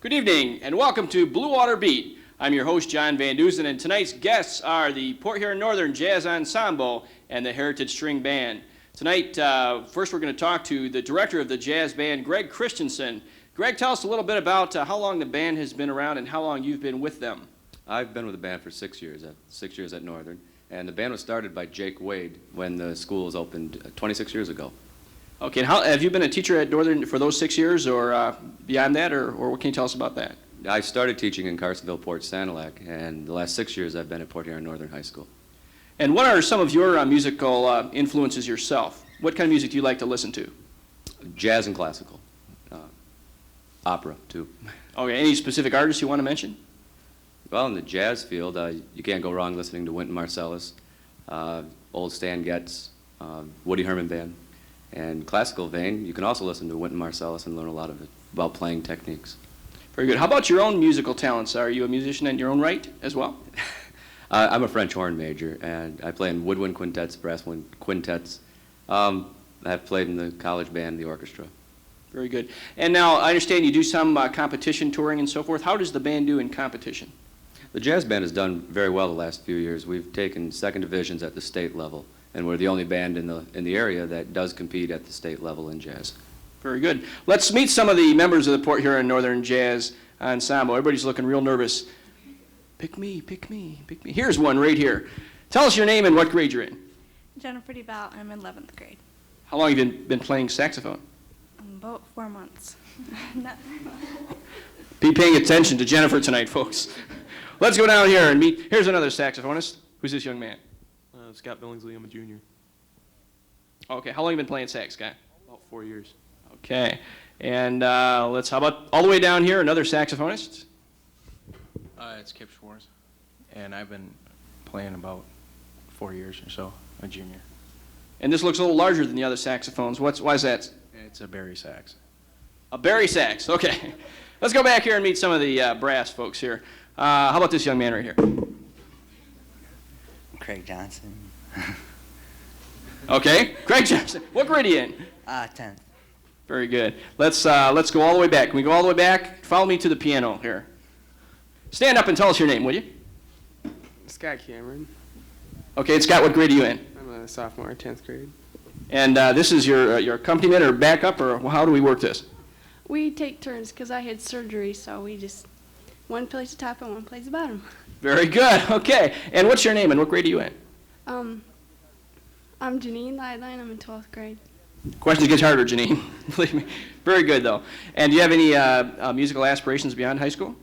Good evening and welcome to Blue Water Beat. I'm your host, John Van Dusen, and tonight's guests are the Port Huron Northern Jazz Ensemble and the Heritage String Band. Tonight, first we're going to talk to the director of the jazz band, Greg Christensen. Greg, tell us a little bit about how long the band has been around and how long you've been with them. I've been with the band for 6 years, 6 years at Northern, and the band was started by Jake Wade when the school was opened 26 years ago. Okay, and how, have you been a teacher at Northern for those 6 years or beyond that, or what can you tell us about that? I started teaching in Carsonville, Port Sanilac, and the last 6 years I've been at Port Huron Northern High School. And what are some of your musical influences yourself? What kind of music do you like to listen to? Jazz and classical. Opera, too. Okay, any specific artists you want to mention? Well, in the jazz field, you can't go wrong listening to Wynton Marsalis, old Stan Getz, Woody Herman Band. And classical vein, you can also listen to Wynton Marsalis and learn a lot about playing techniques. Very good. How about your own musical talents? Are you a musician in your own right as well? I'm a French horn major, and I play in woodwind quintets, brass wind quintets. I've played in the college band, the orchestra. Very good. And now I understand you do some competition touring and so forth. How does the band do in competition? The jazz band has done very well the last few years. We've taken second divisions at the state level, and we're the only band in the area that does compete at the state level in jazz. Very good. Let's meet some of the members of the Port Huron Northern Jazz Ensemble. Everybody's looking real nervous. Pick me, pick me, pick me. Here's one right here. Tell us your name and what grade you're in. Jennifer DeBell, I'm in 11th grade. How long have you been playing saxophone? About 4 months. Not very much. Be paying attention to Jennifer tonight, folks. Let's go down here and meet. Here's another saxophonist. Who's this young man? Scott Billingsley, I'm a junior. Okay, how long have you been playing sax, Scott? About 4 years. Okay, and how about all the way down here, another saxophonist? It's Kip Schwartz, and I've been playing about 4 years or so, a junior. And this looks a little larger than the other saxophones. Why is that? It's a Barry sax. A Barry sax, okay. Let's go back here and meet some of the brass folks here. How about this young man right here? Craig Johnson. Okay, Craig Johnson. What grade are you in? 10th. Very good. Let's go all the way back. Can we go all the way back? Follow me to the piano here. Stand up and tell us your name, will you? Scott Cameron. Okay, and Scott, what grade are you in? I'm a sophomore, 10th grade. And this is your accompaniment or backup, or how do we work this? We take turns because I had surgery, so we just, one plays the top and one plays the bottom. Very good. Okay. And what's your name and what grade are you in? I'm Janine Lideline. I'm in 12th grade. Questions get harder, Janine. Believe me. Very good, though. And do you have any musical aspirations beyond high school?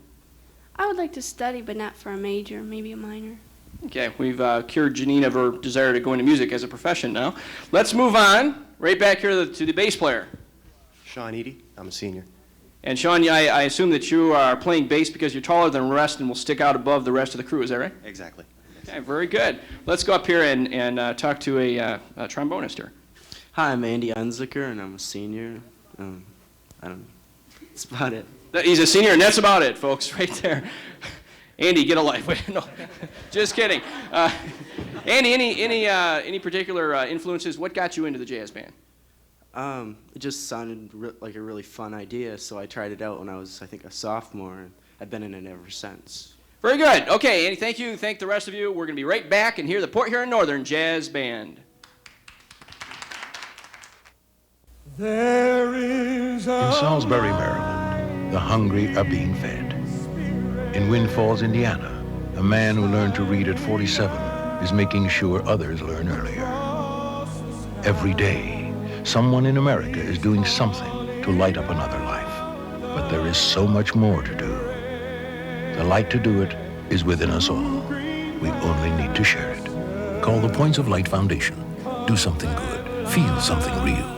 I would like to study, but not for a major, maybe a minor. Okay. We've cured Janine of her desire to go into music as a profession now. Let's move on. Right back here to the bass player. Sean Eady. I'm a senior. And Sean, I assume that you are playing bass because you're taller than the rest and will stick out above the rest of the crew. Is that right? Exactly. Okay, very good. Let's go up here and talk to a trombonist here. Hi, I'm Andy Unzicker, and I'm a senior. I don't know. That's about it. He's a senior, and that's about it, folks, right there. Andy, get a life. Wait, no, just kidding. Andy, any particular influences? What got you into the jazz band? It just sounded like a really fun idea, so I tried it out when I was, I think, a sophomore, and I've been in it ever since. Very good. Okay, Andy, thank you. Thank the rest of you. We're going to be right back and hear the Port Huron Northern Jazz Band. In Salisbury, Maryland, the hungry are being fed. In Wind Falls, Indiana, a man who learned to read at 47 is making sure others learn earlier. Every day, someone in America is doing something to light up another life. But there is so much more to do. The light to do it is within us all. We only need to share it. Call the Points of Light Foundation. Do something good. Feel something real.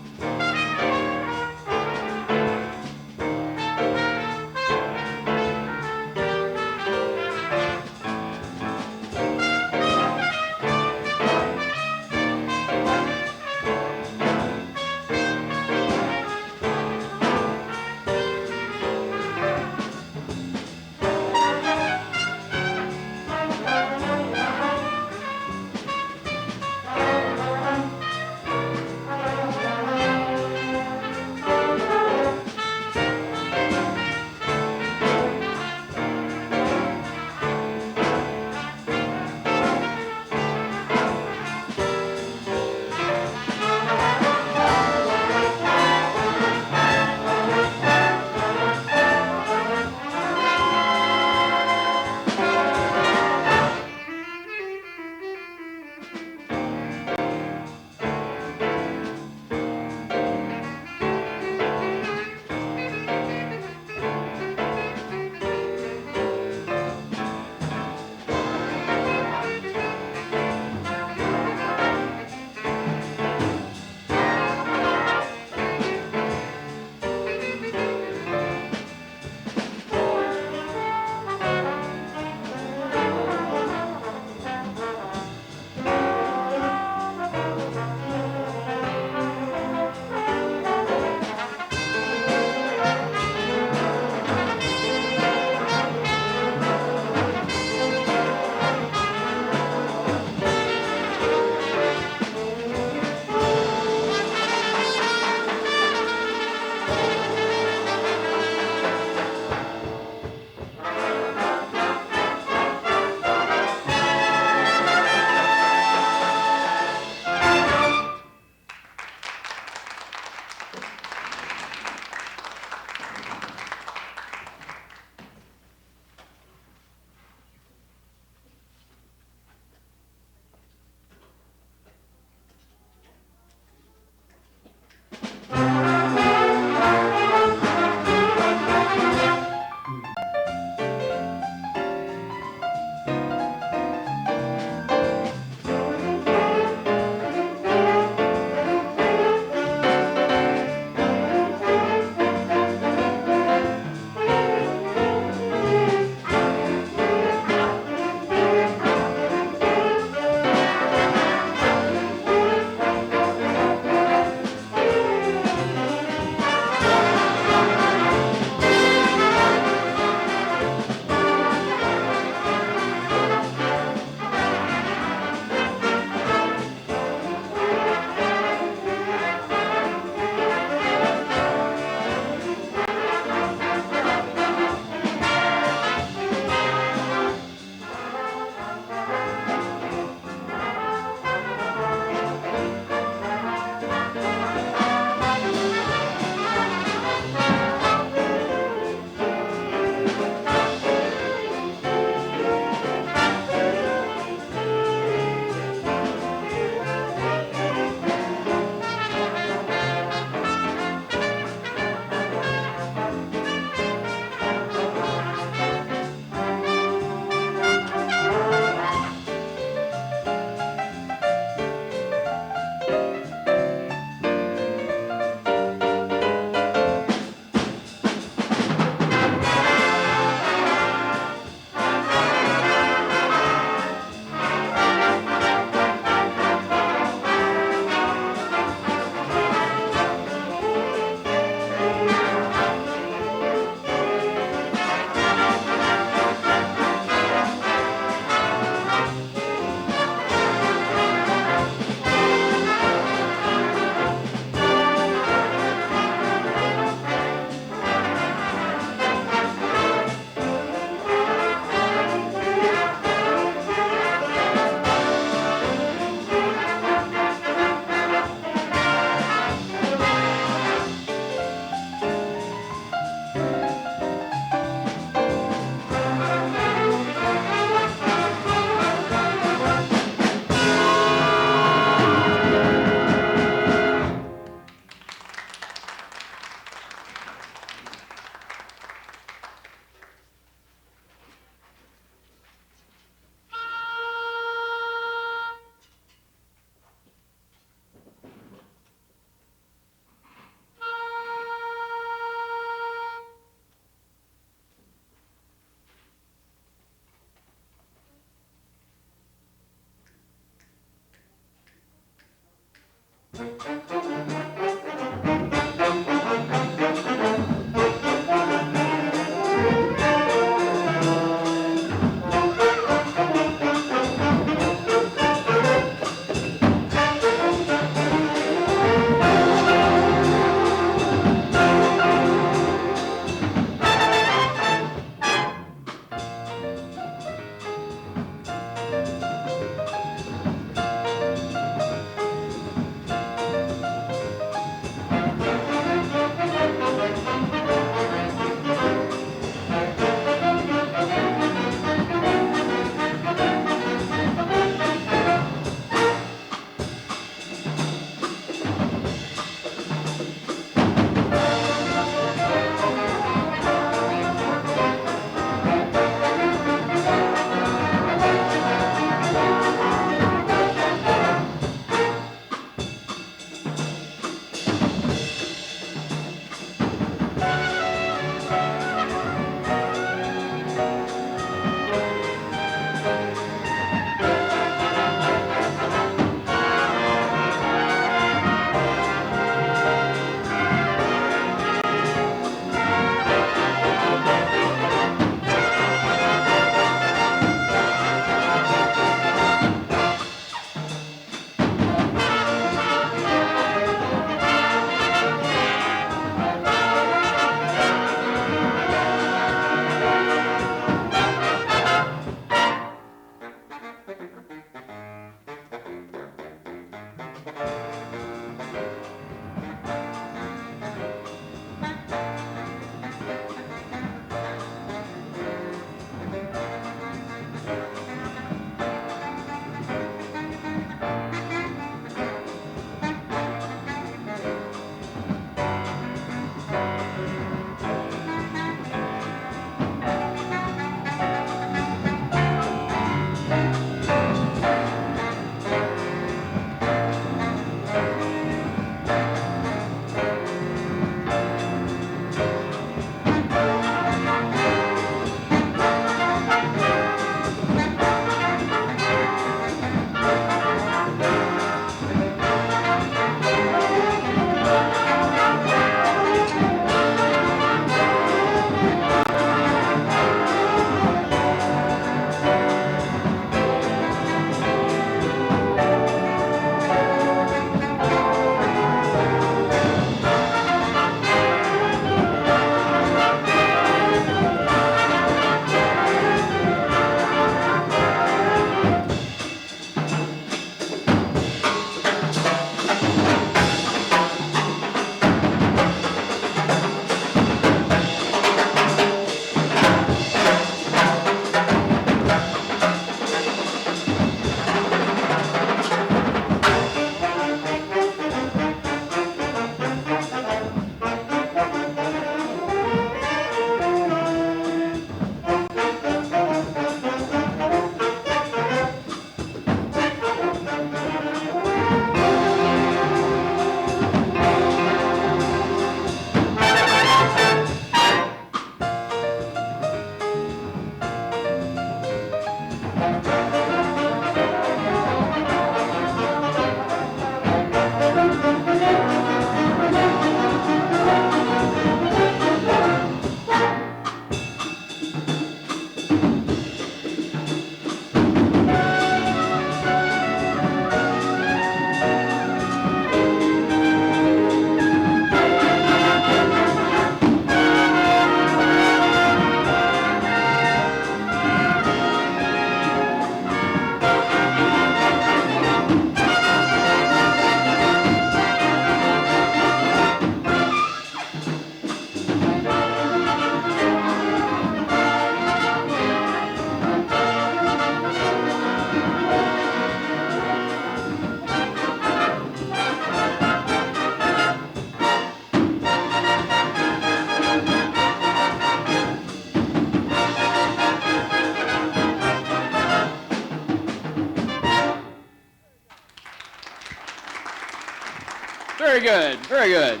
Very good, very good.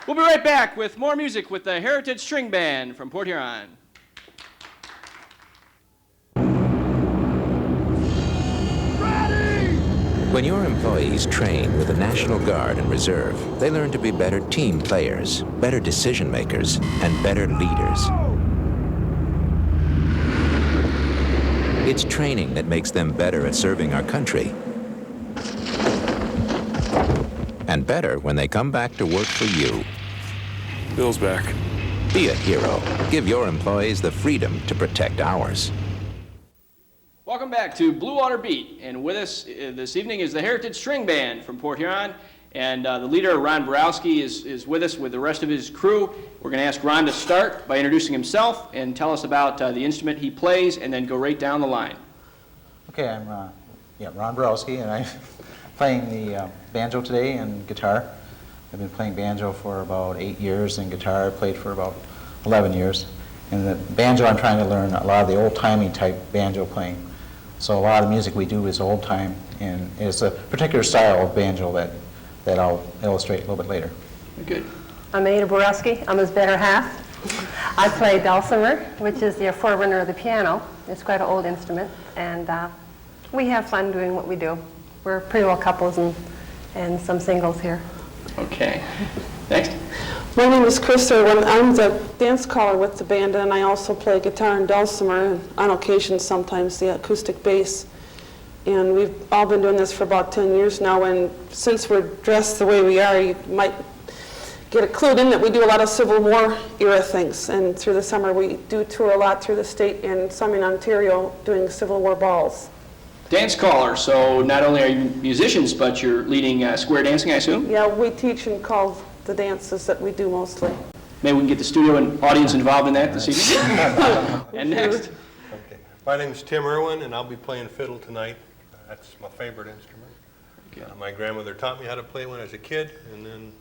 We'll be right back with more music with the Heritage String Band from Port Huron. When your employees train with the National Guard and Reserve, they learn to be better team players, better decision makers, and better leaders. It's training that makes them better at serving our country. And better when they come back to work for you. Bill's back. Be a hero. Give your employees the freedom to protect ours. Welcome back to Blue Water Beat, and with us this evening is the Heritage String Band from Port Huron, and the leader, Ron Borowski, is with us with the rest of his crew. We're going to ask Ron to start by introducing himself and tell us about the instrument he plays, and then go right down the line. Okay, I'm Ron Borowski, and I'm playing the banjo today and guitar. I've been playing banjo for about 8 years, and guitar I played for about 11 years. And the banjo, I'm trying to learn a lot of the old-timey type banjo playing. So a lot of music we do is old time, and it's a particular style of banjo that I'll illustrate a little bit later. Good. I'm Ada Borowski. I'm his better half. I play dulcimer, which is the forerunner of the piano. It's quite an old instrument, and we have fun doing what we do. We're pretty well couples and some singles here. Okay. Next. My name is Chris Irwin. I'm the dance caller with the band, and I also play guitar and dulcimer, and on occasion sometimes the acoustic bass. And we've all been doing this for about 10 years now, and since we're dressed the way we are, you might get a clue in that we do a lot of Civil War era things. And through the summer we do tour a lot through the state and some in Ontario doing Civil War balls. Dance caller, so not only are you musicians, but you're leading square dancing, I assume? Yeah, we teach and call the dances that we do mostly. Maybe we can get the studio and audience involved in that this evening. And next. Okay. My name's Tim Irwin, and I'll be playing fiddle tonight. That's my favorite instrument. Okay. My grandmother taught me how to play when I was a kid, and then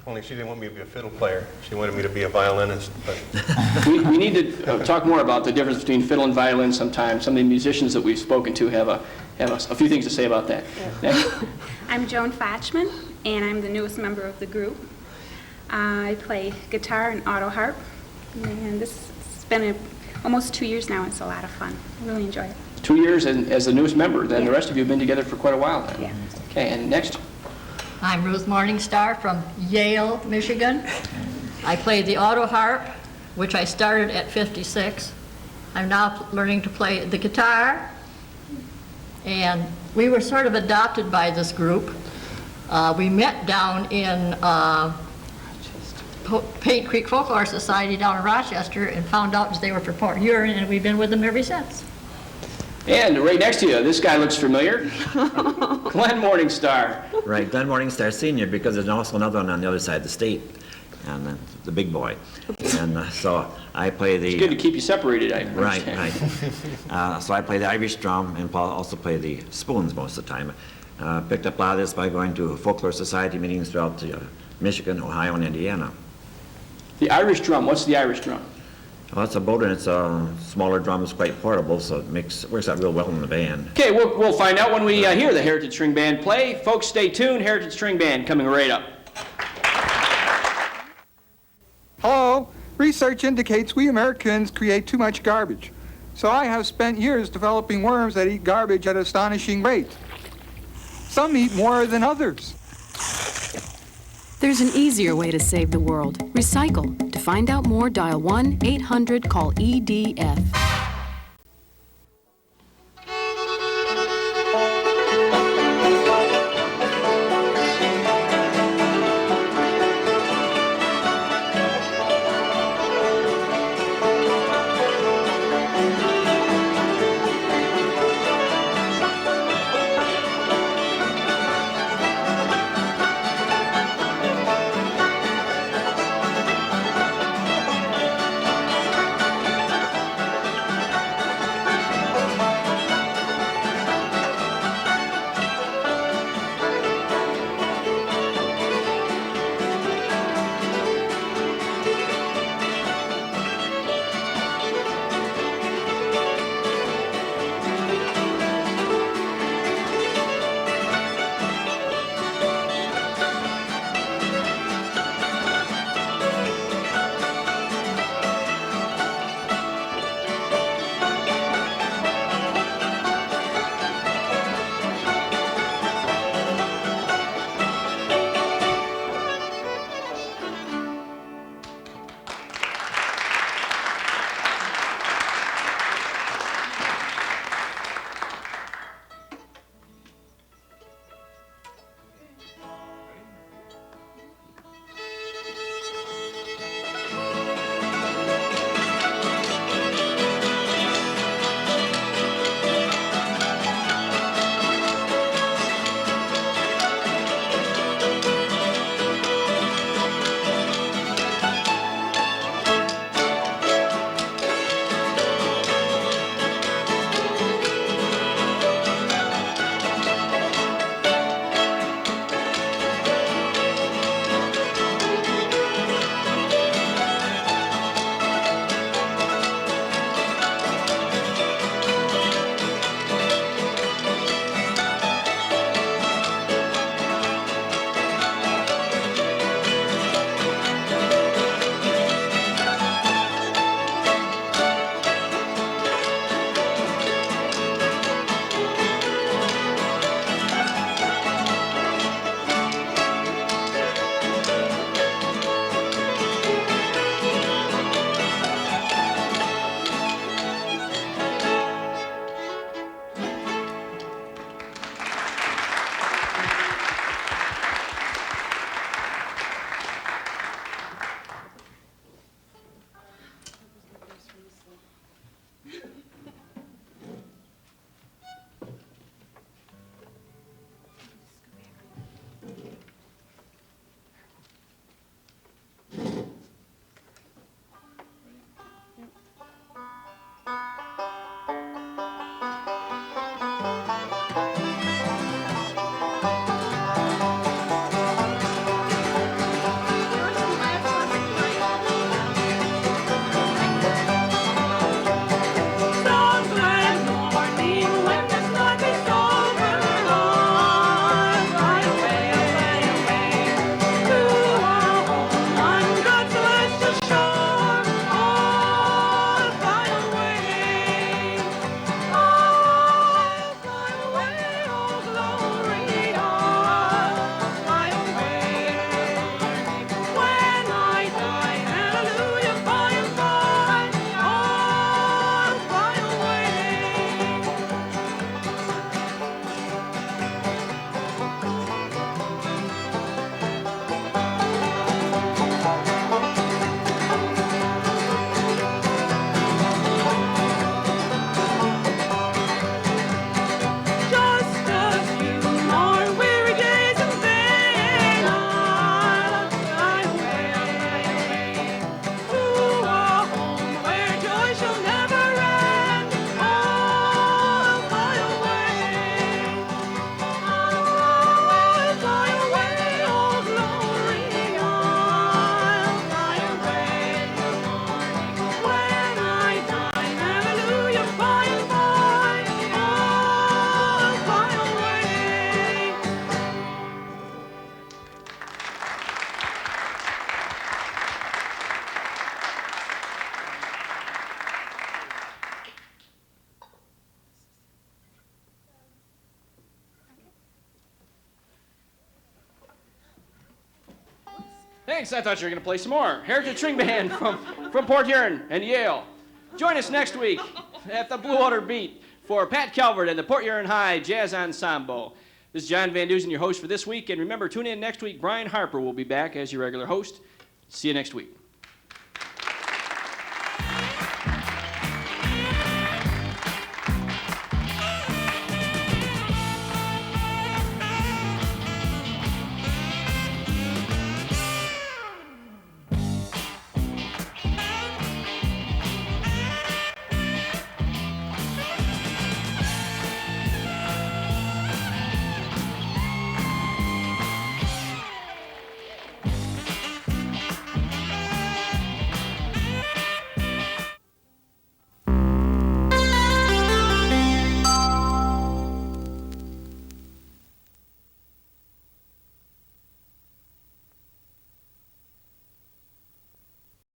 only she didn't want me to be a fiddle player. She wanted me to be a violinist. But we need to talk more about the difference between fiddle and violin sometime. Some of the musicians that we've spoken to have a few things to say about that. Next. I'm Joan Fochman, and I'm the newest member of the group. I play guitar and auto harp, and this has been almost 2 years now. It's a lot of fun. I really enjoy it. 2 years as the newest member. Then Yeah. the rest of you have been together for quite a while then. Yeah. Okay, and next. I'm Ruth Morningstar from Yale, Michigan. I play the auto harp, which I started at 56. I'm now learning to play the guitar, and we were sort of adopted by this group. We met down in Paint Creek Folklore Society down in Rochester and found out that they were from Port Huron, and we've been with them ever since. And right next to you, this guy looks familiar. Glenn Morningstar. Right, Glenn Morningstar Sr., because there's also another one on the other side of the state, and the big boy. And so I play the... It's good to keep you separated, I Right, understand. right. So I play the Irish drum, and Paul also play the spoons most of the time. Picked up a lot of this by going to folklore society meetings throughout Michigan, Ohio, and Indiana. The Irish drum, what's the Irish drum? Well, it's a Bowden. It's a smaller drum. It's quite portable, so it works out real well in the band. Okay, we'll find out when we hear the Heritage String Band play. Folks, stay tuned. Heritage String Band coming right up. Hello. Research indicates we Americans create too much garbage. So I have spent years developing worms that eat garbage at an astonishing rate. Some eat more than others. There's an easier way to save the world. Recycle. To find out more, dial 1-800-CALL-EDF. Thanks. I thought you were going to play some more. Heritage String Band from Port Huron and Yale. Join us next week at the Blue Water Beat for Pat Calvert and the Port Huron High Jazz Ensemble. This is John Van Dusen, your host for this week. And remember, tune in next week. Brian Harper will be back as your regular host. See you next week.